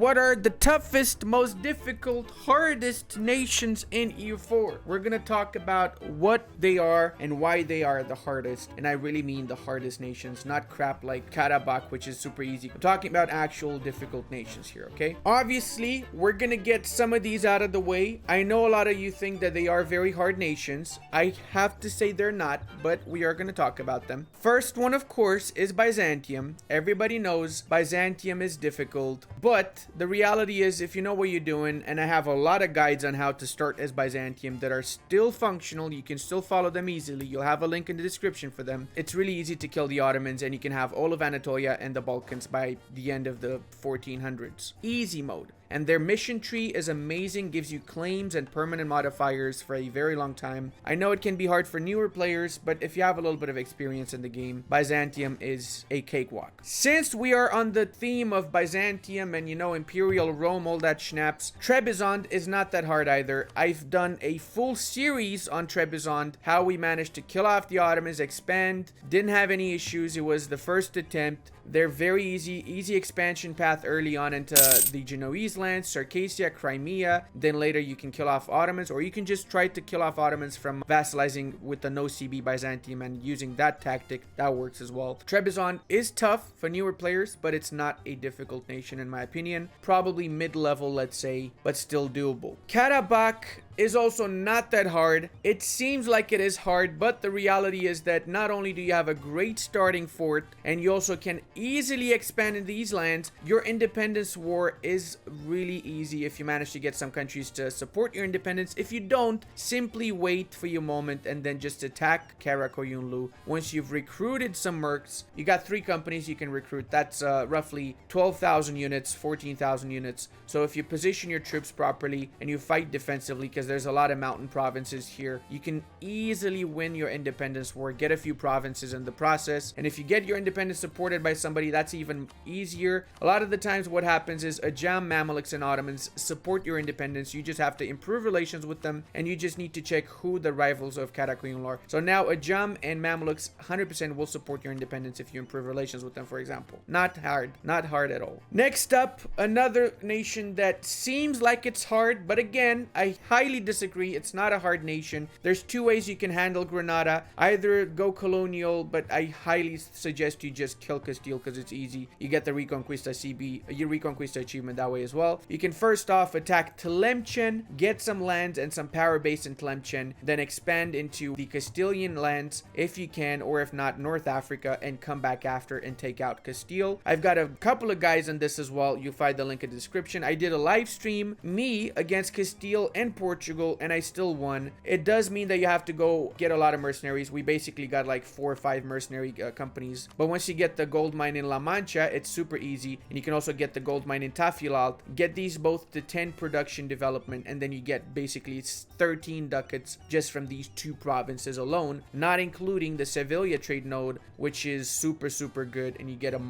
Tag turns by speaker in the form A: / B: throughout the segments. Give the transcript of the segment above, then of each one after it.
A: what are the toughest, most difficult, hardest nations in EU4? We're gonna talk about what they are and why they are the hardest, and I really mean the hardest nations, not crap like Karabakh, which is super easy. I'm talking about actual difficult nations here, okay? Obviously, we're gonna get some of these out of the way. I know a lot of you think that they are very hard nations. I have to say they're not, but we are gonna talk about them. First one, of course, is Byzantium. Everybody knows Byzantium is difficult, but the reality is, if you know what you're doing, and I have a lot of guides on how to start as Byzantium that are still functional, you can still follow them easily. You'll have a link in the description for them. It's really easy to kill the Ottomans, and you can have all of Anatolia and the Balkans by the end of the 1400s. Easy mode. And their mission tree is amazing, gives you claims and permanent modifiers for a very long time. I know it can be hard for newer players, but if you have a little bit of experience in the game, Byzantium is a cakewalk. Since we are on the theme of Byzantium and, you know, Imperial Rome, all that schnaps, Trebizond is not that hard either. I've done a full series on Trebizond, how we managed to kill off the Ottomans, expand, didn't have any issues. It was the first attempt. They're very easy expansion path early on into the Genoese lands, Circassia, Crimea. Then later you can kill off Ottomans, or you can just try to kill off Ottomans from vassalizing with the no CB Byzantium and using that tactic. That works as well. Trebizond is tough for newer players, but it's not a difficult nation in my opinion. Probably mid-level, let's say, but still doable. Karabakh is also not that hard. It seems like it is hard, but the reality is that not only do you have a great starting fort, and you also can easily expand in these lands, your independence war is really easy if you manage to get some countries to support your independence. If you don't, simply wait for your moment and then just attack Karakoyunlu. Once you've recruited some mercs, you got 3 companies you can recruit. That's roughly 12,000 units, 14,000 units. So if you position your troops properly and you fight defensively, because there's a lot of mountain provinces here, you can easily win your independence war, get a few provinces in the process. And if you get your independence supported by somebody, that's even easier. A lot of the times what happens is Ajam, Mamluks, and Ottomans support your independence. You just have to improve relations with them, and you just need to check who the rivals of Karakoyunlu are. So now Ajam and Mamluks 100% will support your independence if you improve relations with them, for example. Not hard at all. Next up, another nation that seems like it's hard, but again, I highly disagree. It's not a hard nation. There's 2 ways you can handle Granada. Either go colonial, but I highly suggest you just kill Castile because it's easy. You get the Reconquista CB, your Reconquista achievement that way as well. You can first off attack Tlemcen, get some lands and some power base in Tlemcen, then expand into the Castilian lands if you can, or if not, North Africa, and come back after and take out Castile. I've got a couple of guys on this as well. You'll find the link in the description. I did a live stream, me against Castile and Portugal, and I still won. It does mean that you have to go get a lot of mercenaries. We basically got like 4 or 5 mercenary companies, but once you get the gold mine in La Mancha, it's super easy. And you can also get the gold mine in Tafilalt. Get these both to 10 production development, and then you get basically 13 ducats just from these 2 provinces alone, not including the Sevilla trade node, which is super good, and you get a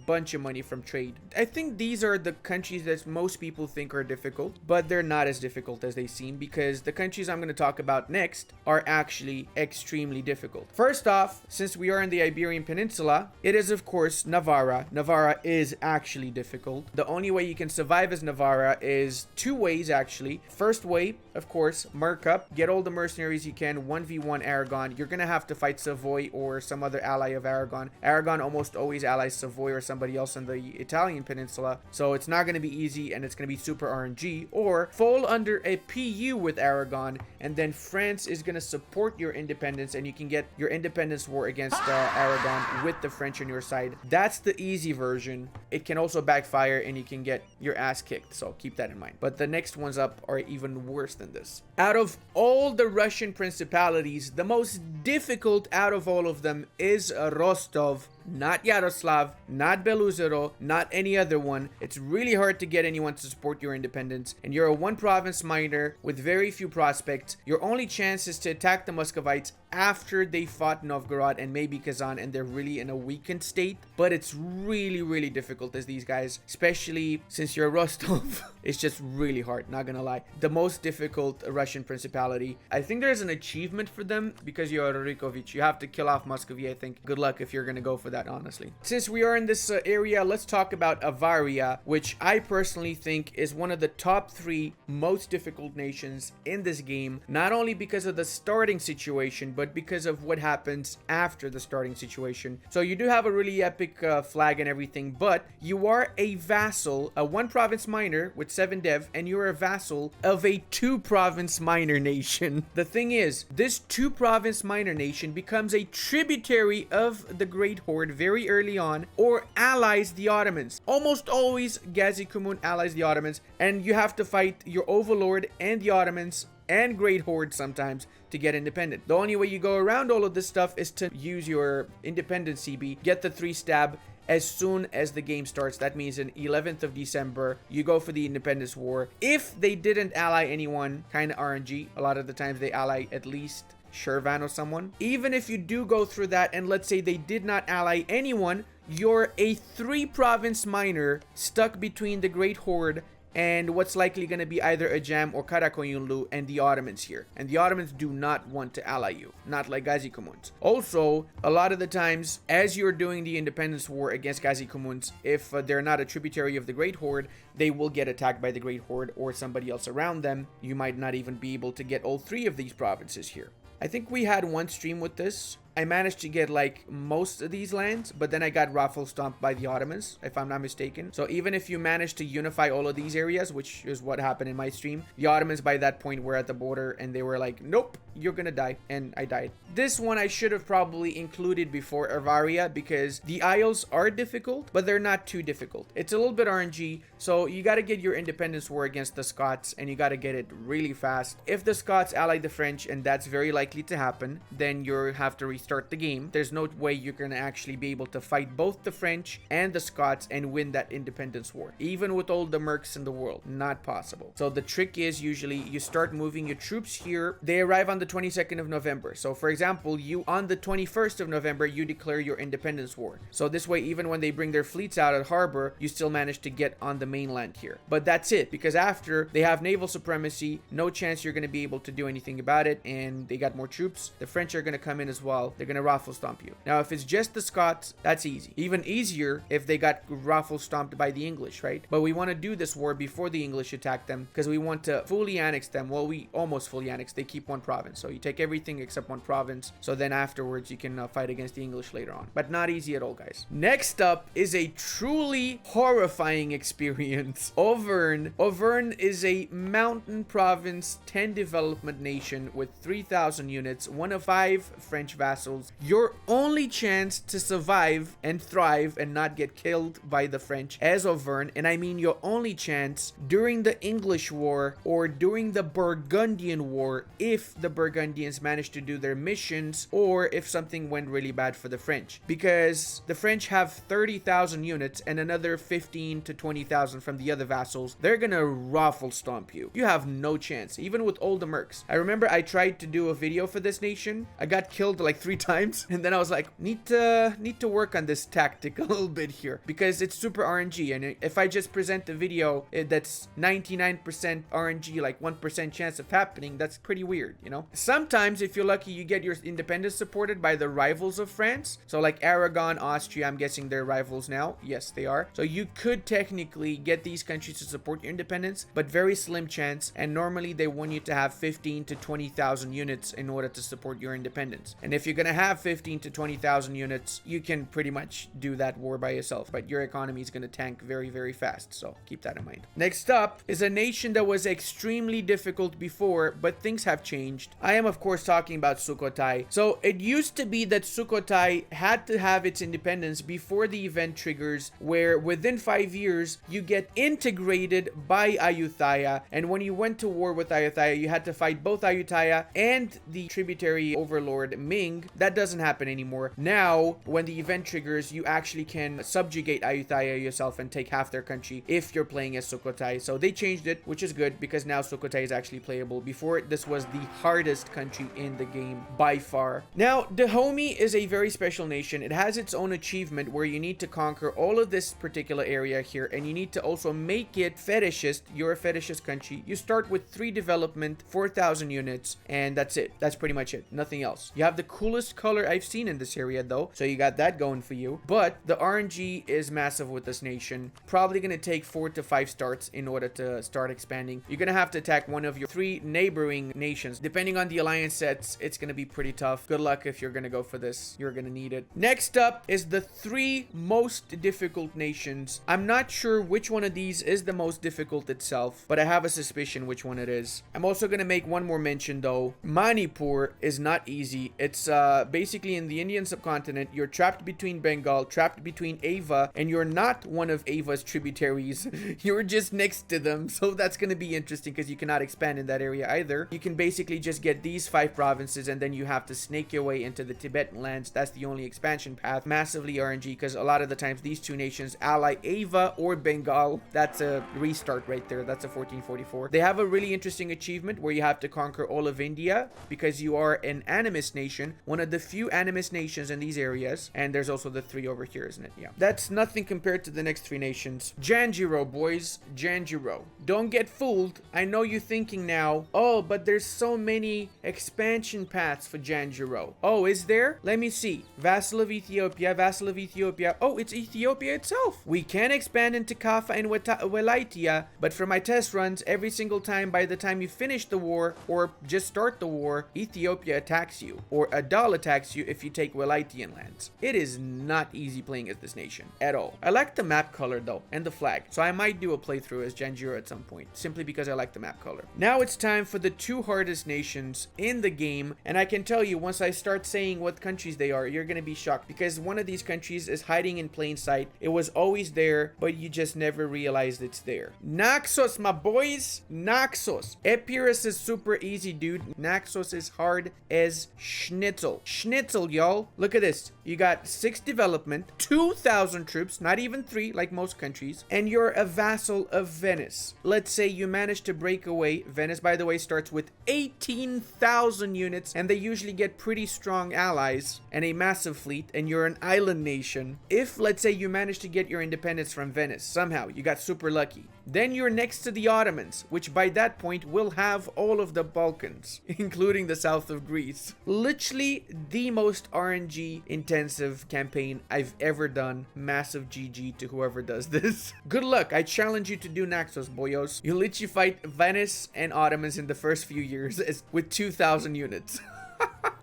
A: bunch of money from trade. I think these are the countries that most people think are difficult, but they're not as difficult as they seem, because the countries I'm going to talk about next are actually extremely difficult. First off, since we are in the Iberian Peninsula, it is of course Navarra. Navarra is actually difficult. The only way you can survive as Navarra is 2 ways actually. First way, of course, merc up, get all the mercenaries you can, 1v1 Aragon. You're gonna have to fight Savoy or some other ally of Aragon. Aragon almost always allies Savoy or somebody else on the Italian peninsula, so it's not gonna be easy, and it's gonna be super RNG. Or fall under a PU with Aragon, and then France is gonna support your independence, and you can get your independence war against Aragon with the French on your side. That's the easy version. It can also backfire, and you can get your ass kicked, so keep that in mind. But the next ones up are even worse than this. Out of all the Russian principalities, the most difficult out of all of them is Rostov. Not Yaroslav, not Beluzero, not any other one. It's really hard to get anyone to support your independence, and you're a 1 province miner with very few prospects. Your only chance is to attack the Muscovites after they fought Novgorod and maybe Kazan, and they're really in a weakened state. But it's really difficult as these guys, especially since you're Rostov. It's just really hard, not gonna lie. The most difficult Russian principality. I think there's an achievement for them because you're Rurikovich. You have to kill off Muscovy, I think. Good luck if you're gonna go for that, honestly. Since we are in this area, let's talk about Avaria, which I personally think is one of the top 3 most difficult nations in this game, not only because of the starting situation, but because of what happens after the starting situation. So you do have a really epic flag and everything, but you are a vassal, a 1 province minor with 7 dev, and you're a vassal of a 2 province minor nation. The thing is, this 2 province minor nation becomes a tributary of the Great Horde very early on, or allies the Ottomans. Almost always Gazi Kumun allies the Ottomans, and you have to fight your overlord and the Ottomans and Great Horde sometimes to get independent. The only way you go around all of this stuff is to use your independent CB, get the 3 stab as soon as the game starts. That means in 11th of December, you go for the Independence War. If they didn't ally anyone, kind of RNG, a lot of the times they ally at least Shervan or someone. Even if you do go through that, and let's say they did not ally anyone, you're a 3 province minor stuck between the Great Horde and what's likely going to be either a Jam or Karakoyunlu and the Ottomans here. And the Ottomans do not want to ally you, not like Gazi Kumuns. Also, a lot of the times, as you're doing the independence war against Gazi Kumuns, if they're not a tributary of the Great Horde, they will get attacked by the Great Horde or somebody else around them. You might not even be able to get all 3 of these provinces here. I think we had 1 stream with this. I managed to get like most of these lands, but then I got raffle stomped by the Ottomans, if I'm not mistaken. So even if you manage to unify all of these areas, which is what happened in my stream, the Ottomans by that point were at the border and they were like, nope, you're gonna die. And I died. This one I should have probably included before Avaria, because the Isles are difficult, but they're not too difficult. It's a little bit RNG, so you got to get your independence war against the Scots, and you got to get it really fast. If the Scots ally the French, and that's very likely to happen, then you have to restart the game. There's no way you're gonna actually be able to fight both the French and the Scots and win that independence war, even with all the mercs in the world. Not possible. So the trick is usually you start moving your troops here. They arrive on the 22nd of November. So for example, you on the 21st of November, you declare your independence war. So this way, even when they bring their fleets out at harbor, you still manage to get on the mainland here. But that's it, because after they have naval supremacy, no chance you're going to be able to do anything about it, and they got more troops. The French are going to come in as well. They're going to raffle stomp you. Now, if it's just the Scots, that's easy. Even easier if they got raffle stomped by the English, right? But we want to do this war before the English attack them, because we want to fully annex them. Well, we almost fully annex. They keep one province. So you take everything except one province. So then afterwards, you can fight against the English later on. But not easy at all, guys. Next up is a truly horrifying experience. Auvergne. Auvergne is a mountain province, 10 development nation with 3,000 units, one of 5 French vassals. Your only chance to survive and thrive and not get killed by the French as Auvergne, and I mean your only chance during the English War or during the Burgundian War, if the Burgundians managed to do their missions or if something went really bad for the French, because the French have 30,000 units and another 15 to 20,000 from the other vassals. They're gonna raffle stomp you. You have no chance, even with all the mercs. I remember I tried to do a video for this nation. I got killed like 3 times, and then I was like, need to work on this tactic a little bit here, because it's super RNG, and if I just present a video that's 99% RNG, like 1% chance of happening, that's pretty weird, you know? Sometimes, if you're lucky, you get your independence supported by the rivals of France. So like Aragon, Austria, I'm guessing they're rivals now. Yes, they are. So you could technically get these countries to support your independence, but very slim chance, and normally they want you to have 15 to 20,000 units in order to support your independence. And if you're gonna have 15 to 20,000 units, you can pretty much do that war by yourself, but your economy is gonna tank very, very fast, so keep that in mind. Next up is a nation that was extremely difficult before, but things have changed. I am of course talking about Sukhothai. So it used to be that Sukhothai had to have its independence before the event triggers, where within 5 years you get integrated by Ayutthaya, and when you went to war with Ayutthaya, you had to fight both Ayutthaya and the tributary overlord Ming. That doesn't happen anymore. Now, when the event triggers, you actually can subjugate Ayutthaya yourself and take half their country if you're playing as Sukhothai. So they changed it, which is good, because now Sukhothai is actually playable. Before, this was the hardest country in the game by far. Now, The Homie is a very special nation. It has its own achievement where you need to conquer all of this particular area here, and you need to also make it fetishist. You're a fetishist country. You start with 3 development, 4,000 units, and that's it. That's pretty much it. Nothing else. You have the coolest coolest color I've seen in this area though, so you got that going for you. But the RNG is massive with this nation. Probably gonna take 4 to 5 starts in order to start expanding. You're gonna have to attack one of your 3 neighboring nations. Depending on the alliance sets, it's gonna be pretty tough. Good luck if you're gonna go for this. You're gonna need it. Next up is the 3 most difficult nations. I'm not sure which one of these is the most difficult itself, but I have a suspicion which one it is. I'm also gonna make one more mention though. Manipur is not easy. It's basically in the Indian subcontinent. You're trapped between Bengal, trapped between Ava, and you're not one of Ava's tributaries. You're just next to them, so that's gonna be interesting because you cannot expand in that area either. You can basically just get these 5 provinces and then you have to snake your way into the Tibetan lands. That's the only expansion path. Massively RNG because a lot of the times these 2 nations ally Ava or Bengal. That's a restart right there. That's a 1444. They have a really interesting achievement where you have to conquer all of India because you are an animist nation, one of the few animist nations in these areas. And there's also the 3 over here, isn't it? Yeah. That's nothing compared to the next 3 nations. Janjiro, boys. Janjiro. Don't get fooled. I know you're thinking now, oh, but there's so many expansion paths for Janjiro. Oh, is there? Let me see. Vassal of Ethiopia, vassal of Ethiopia. Oh, it's Ethiopia itself. We can expand into Kaffa and Welaitia, but for my test runs, every single time, by the time you finish the war or just start the war, Ethiopia attacks you, or Adal attacks you if you take Welaitian lands. It is not easy playing as this nation at all. I like the map color though, and the flag, so I might do a playthrough as Janjiro at some point, simply because I like the map color. Now it's time for the 2 hardest nations in the game, and I can tell you, once I start saying what countries they are, you're gonna be shocked, because one of these countries is hiding in plain sight. It was always there, but you just never realized it's there. Naxos, my boys. Naxos. Epirus is super easy, dude. Naxos is hard as schnitzel. Schnitzel, y'all. Look at this. You got 6 development, 2,000 troops, not even 3 like most countries, and you're a vassal of Venice. Let's say you manage to break away. Venice, by the way, starts with 18,000 units, and they usually get pretty strong allies and a massive fleet, and you're an island nation. If, let's say, you manage to get your independence from Venice, somehow, you got super lucky, then you're next to the Ottomans, which by that point will have all of the Balkans, including the south of Greece. Literally the most RNG intensive campaign I've ever done. Massive GG to whoever does this. Good luck. I challenge you to do Naxos, boyos. You literally fight Venice and Ottomans in the first few years with 2,000 units.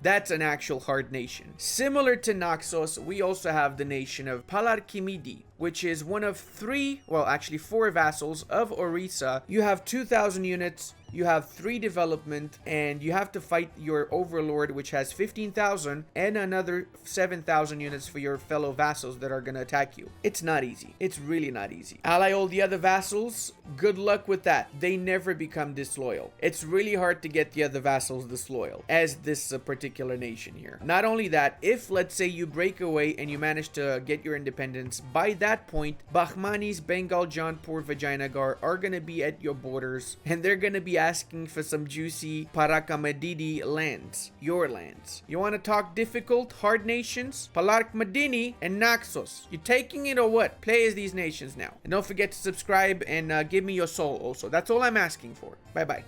A: That's an actual hard nation. Similar to Naxos, we also have the nation of Palarkimidi, which is one of 3, well actually 4 vassals of Orissa. You have 2,000 units, you have 3 development, and you have to fight your overlord, which has 15,000, and another 7,000 units for your fellow vassals that are gonna attack you. It's not easy. It's really not easy. Ally all the other vassals, good luck with that. They never become disloyal. It's really hard to get the other vassals disloyal, as this particular nation here. Not only that, if let's say you break away and you manage to get your independence, by that point, Bahmanis, Bengal, Jaunpur, Vijayanagar are gonna be at your borders, and they're gonna be asking for some juicy Parakamadidi lands, your lands. You want to talk difficult, hard nations? Palark Madini and Naxos. You taking it or what? Play as these nations now. And don't forget to subscribe and give me your soul also. That's all I'm asking for. Bye bye.